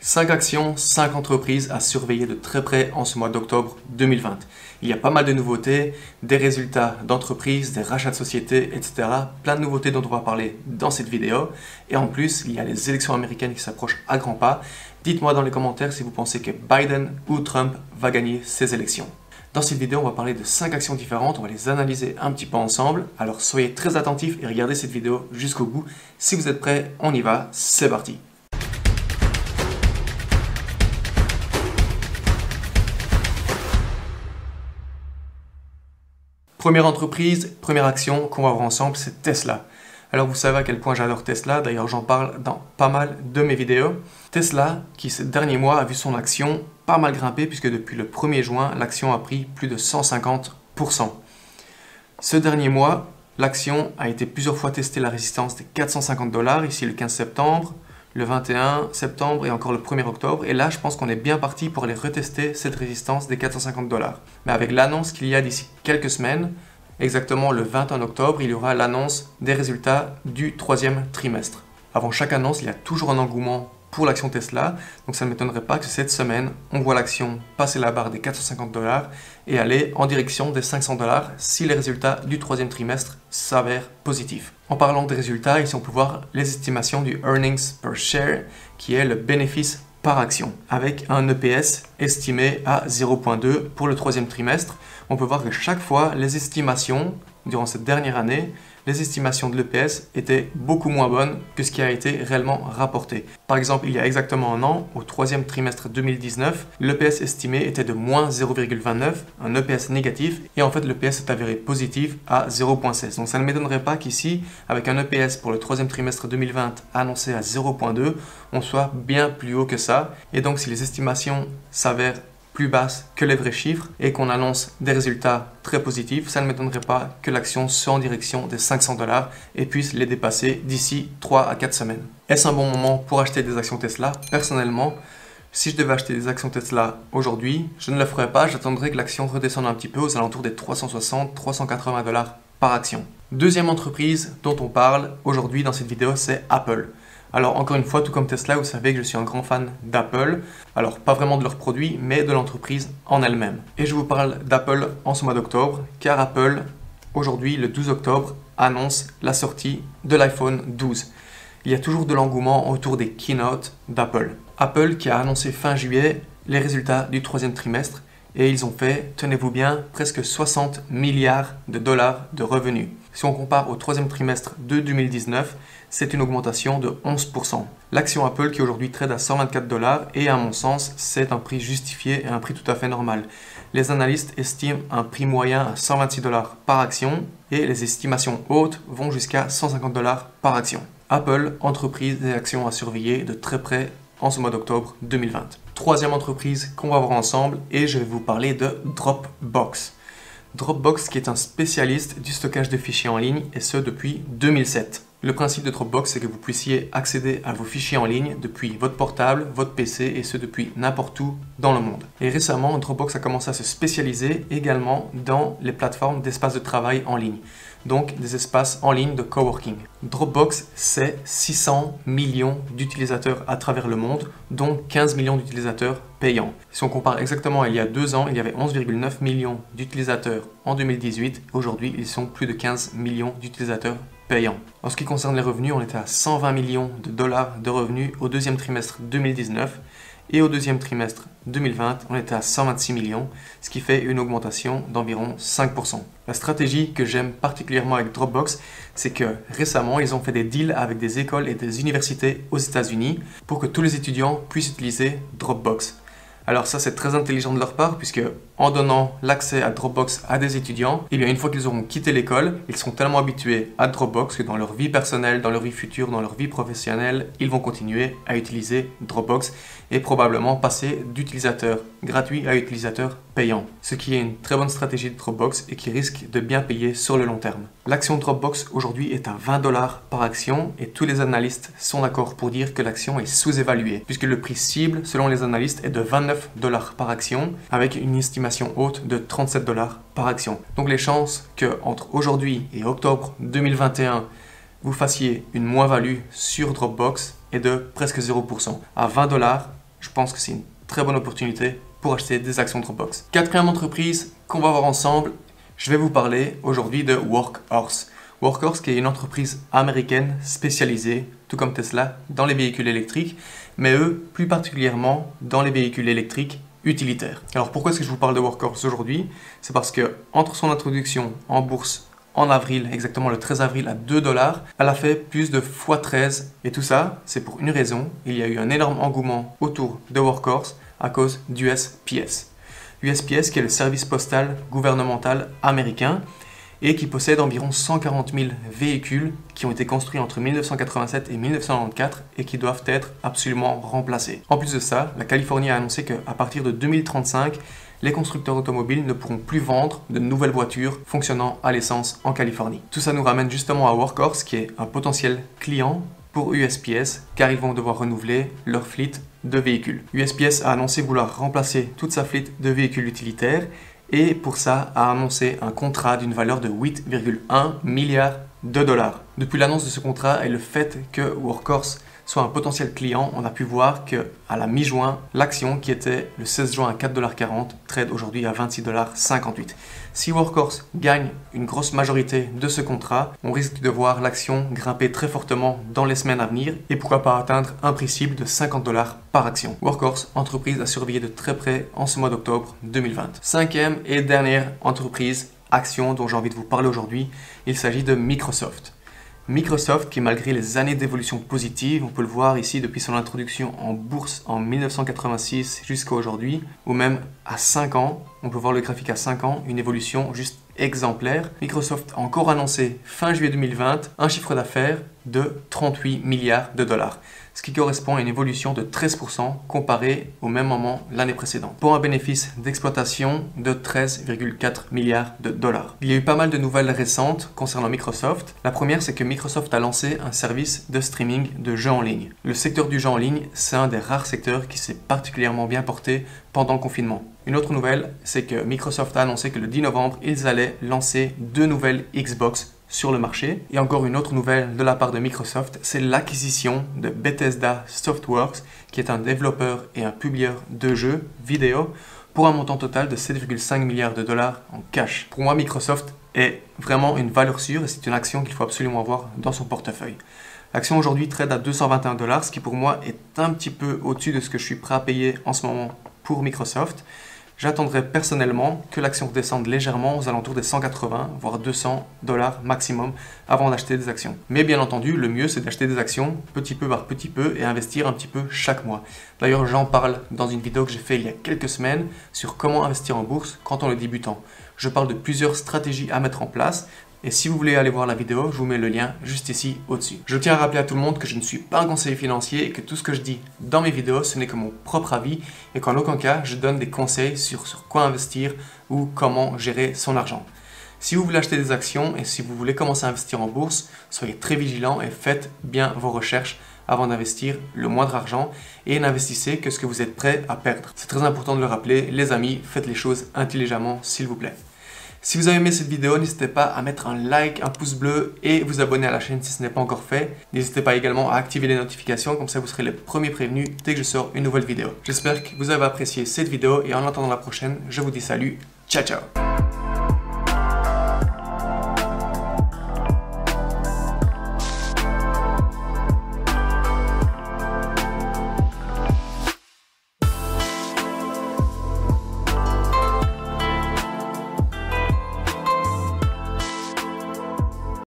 5 actions, 5 entreprises à surveiller de très près en ce mois d'octobre 2020. Il y a pas mal de nouveautés, des résultats d'entreprises, des rachats de sociétés, etc. Plein de nouveautés dont on va parler dans cette vidéo. Et en plus, il y a les élections américaines qui s'approchent à grands pas. Dites-moi dans les commentaires si vous pensez que Biden ou Trump va gagner ces élections. Dans cette vidéo, on va parler de 5 actions différentes, on va les analyser un petit peu ensemble. Alors soyez très attentifs et regardez cette vidéo jusqu'au bout. Si vous êtes prêts, on y va, c'est parti. Première entreprise, première action qu'on va voir ensemble, c'est Tesla. Alors vous savez à quel point j'adore Tesla, d'ailleurs j'en parle dans pas mal de mes vidéos. Tesla, qui ces derniers mois a vu son action pas mal grimper, puisque depuis le 1er juin, l'action a pris plus de 150%. Ce dernier mois, l'action a été plusieurs fois tester la résistance des 450 $, ici le 15 septembre, le 21 septembre et encore le 1er octobre. Et là, je pense qu'on est bien parti pour aller retester cette résistance des 450 $. Mais avec l'annonce qu'il y a d'ici quelques semaines, exactement le 21 octobre, il y aura l'annonce des résultats du 3e trimestre. Avant chaque annonce, il y a toujours un engouement pour l'action Tesla, donc ça ne m'étonnerait pas que cette semaine, on voit l'action passer la barre des 450 $ et aller en direction des 500 $ si les résultats du 3e trimestre s'avèrent positifs. En parlant des résultats, ici on peut voir les estimations du earnings per share, qui est le bénéfice par action, avec un EPS estimé à 0,2 pour le 3e trimestre. On peut voir que chaque fois, les estimations, durant cette dernière année, les estimations de l'EPS étaient beaucoup moins bonnes que ce qui a été réellement rapporté. Par exemple, il y a exactement un an, au 3e trimestre 2019, l'EPS estimé était de moins 0,29, un EPS négatif, et en fait l'EPS est avéré positif à 0,16. Donc ça ne m'étonnerait pas qu'ici, avec un EPS pour le 3e trimestre 2020 annoncé à 0,2, on soit bien plus haut que ça. Et donc si les estimations s'avèrent plus basse que les vrais chiffres et qu'on annonce des résultats très positifs, ça ne m'étonnerait pas que l'action soit en direction des 500 $ et puisse les dépasser d'ici 3 à 4 semaines. Est-ce un bon moment pour acheter des actions Tesla? Personnellement, si je devais acheter des actions Tesla aujourd'hui, je ne le ferais pas, j'attendrais que l'action redescende un petit peu aux alentours des 360-380 $ par action. Deuxième entreprise dont on parle aujourd'hui dans cette vidéo, c'est Apple. Alors encore une fois, tout comme Tesla, vous savez que je suis un grand fan d'Apple. Alors pas vraiment de leurs produits, mais de l'entreprise en elle-même. Et je vous parle d'Apple en ce mois d'octobre, car Apple, aujourd'hui, le 12 octobre, annonce la sortie de l'iPhone 12. Il y a toujours de l'engouement autour des keynotes d'Apple. Apple qui a annoncé fin juillet les résultats du 3e trimestre, et ils ont fait, tenez-vous bien, presque 60 milliards de dollars de revenus. Si on compare au 3e trimestre de 2019, c'est une augmentation de 11%. L'action Apple qui aujourd'hui trade à 124 $ et à mon sens, c'est un prix justifié et un prix tout à fait normal. Les analystes estiment un prix moyen à 126 $ par action et les estimations hautes vont jusqu'à 150 $ par action. Apple, entreprise et actions à surveiller de très près en ce mois d'octobre 2020. Troisième entreprise qu'on va voir ensemble et je vais vous parler de Dropbox. Dropbox qui est un spécialiste du stockage de fichiers en ligne et ce depuis 2007. Le principe de Dropbox, c'est que vous puissiez accéder à vos fichiers en ligne depuis votre portable, votre PC et ce depuis n'importe où dans le monde. Et récemment, Dropbox a commencé à se spécialiser également dans les plateformes d'espaces de travail en ligne. Donc des espaces en ligne de coworking. Dropbox, c'est 600 millions d'utilisateurs à travers le monde, dont 15 millions d'utilisateurs payants. Si on compare exactement à il y a 2 ans, il y avait 11,9 millions d'utilisateurs en 2018. Aujourd'hui, ils sont plus de 15 millions d'utilisateurs payants. En ce qui concerne les revenus, on était à 120 millions de dollars de revenus au 2e trimestre 2019 et au 2e trimestre 2020, on était à 126 millions, ce qui fait une augmentation d'environ 5%. La stratégie que j'aime particulièrement avec Dropbox, c'est que récemment, ils ont fait des deals avec des écoles et des universités aux États-Unis pour que tous les étudiants puissent utiliser Dropbox. Alors ça, c'est très intelligent de leur part, puisque en donnant l'accès à Dropbox à des étudiants, et bien une fois qu'ils auront quitté l'école, ils seront tellement habitués à Dropbox que dans leur vie personnelle, dans leur vie future, dans leur vie professionnelle, ils vont continuer à utiliser Dropbox et probablement passer d'utilisateur gratuit à utilisateur payant. Ce qui est une très bonne stratégie de Dropbox et qui risque de bien payer sur le long terme. L'action Dropbox aujourd'hui est à 20 $ par action et tous les analystes sont d'accord pour dire que l'action est sous-évaluée, puisque le prix cible, selon les analystes, est de 29 $ par action avec une estimation haute de 37 $ par action. Donc les chances que entre aujourd'hui et octobre 2021, vous fassiez une moins-value sur Dropbox est de presque 0%. À 20 $, pense que c'est une très bonne opportunité pour acheter des actions Dropbox. Quatrième entreprise qu'on va voir ensemble, je vais vous parler aujourd'hui de Workhorse. Workhorse qui est une entreprise américaine spécialisée, tout comme Tesla, dans les véhicules électriques, mais eux, plus particulièrement dans les véhicules électriques utilitaires. Alors pourquoi est-ce que je vous parle de Workhorse aujourd'hui? C'est parce que entre son introduction en bourse en avril, exactement le 13 avril à 2 $, elle a fait plus de x13. Et tout ça, c'est pour une raison. Il y a eu un énorme engouement autour de Workhorse à cause d'USPS. USPS qui est le service postal gouvernemental américain et qui possède environ 140 000 véhicules qui ont été construits entre 1987 et 1994 et qui doivent être absolument remplacés. En plus de ça, la Californie a annoncé qu'à partir de 2035, les constructeurs automobiles ne pourront plus vendre de nouvelles voitures fonctionnant à l'essence en Californie. Tout ça nous ramène justement à Workhorse qui est un potentiel client pour USPS car ils vont devoir renouveler leur flotte de véhicules. USPS a annoncé vouloir remplacer toute sa flotte de véhicules utilitaires et pour ça a annoncé un contrat d'une valeur de 8,1 milliards de dollars. Depuis l'annonce de ce contrat et le fait que Workhorse soit un potentiel client, on a pu voir qu'à la mi-juin, l'action qui était le 16 juin à 4,40 $, trade aujourd'hui à 26,58 $. Si Workhorse gagne une grosse majorité de ce contrat, on risque de voir l'action grimper très fortement dans les semaines à venir et pourquoi pas atteindre un prix cible de 50 $ par action. Workhorse, entreprise à surveiller de très près en ce mois d'octobre 2020. Cinquième et dernière entreprise, action dont j'ai envie de vous parler aujourd'hui, il s'agit de Microsoft. Microsoft qui malgré les années d'évolution positive, on peut le voir ici depuis son introduction en bourse en 1986 jusqu'à aujourd'hui, ou même à 5 ans, on peut voir le graphique à 5 ans, une évolution juste exemplaire. Microsoft a encore annoncé fin juillet 2020 un chiffre d'affaires de 38 milliards de dollars, ce qui correspond à une évolution de 13% comparé au même moment l'année précédente, pour un bénéfice d'exploitation de 13,4 milliards de dollars. Il y a eu pas mal de nouvelles récentes concernant Microsoft. La première, c'est que Microsoft a lancé un service de streaming de jeux en ligne. Le secteur du jeu en ligne, c'est un des rares secteurs qui s'est particulièrement bien porté pendant le confinement. Une autre nouvelle, c'est que Microsoft a annoncé que le 10 novembre, ils allaient lancer 2 nouvelles Xbox sur le marché. Et encore une autre nouvelle de la part de Microsoft, c'est l'acquisition de Bethesda Softworks, qui est un développeur et un publieur de jeux vidéo, pour un montant total de 7,5 milliards de dollars en cash. Pour moi, Microsoft est vraiment une valeur sûre et c'est une action qu'il faut absolument avoir dans son portefeuille. L'action aujourd'hui trade à 221 $, ce qui pour moi est un petit peu au-dessus de ce que je suis prêt à payer en ce moment pour Microsoft. J'attendrai personnellement que l'action redescende légèrement aux alentours des 180 voire 200 $ maximum avant d'acheter des actions. Mais bien entendu, le mieux c'est d'acheter des actions petit peu par petit peu et investir un petit peu chaque mois. D'ailleurs, j'en parle dans une vidéo que j'ai fait il y a quelques semaines sur comment investir en bourse quand on est débutant. Je parle de plusieurs stratégies à mettre en place. Et si vous voulez aller voir la vidéo, je vous mets le lien juste ici au-dessus. Je tiens à rappeler à tout le monde que je ne suis pas un conseiller financier et que tout ce que je dis dans mes vidéos, ce n'est que mon propre avis et qu'en aucun cas, je donne des conseils sur quoi investir ou comment gérer son argent. Si vous voulez acheter des actions et si vous voulez commencer à investir en bourse, soyez très vigilants et faites bien vos recherches avant d'investir le moindre argent et n'investissez que ce que vous êtes prêt à perdre. C'est très important de le rappeler, les amis, faites les choses intelligemment s'il vous plaît. Si vous avez aimé cette vidéo, n'hésitez pas à mettre un like, un pouce bleu et vous abonner à la chaîne si ce n'est pas encore fait. N'hésitez pas également à activer les notifications, comme ça vous serez les premiers prévenus dès que je sors une nouvelle vidéo. J'espère que vous avez apprécié cette vidéo et en attendant la prochaine, je vous dis salut, ciao ciao.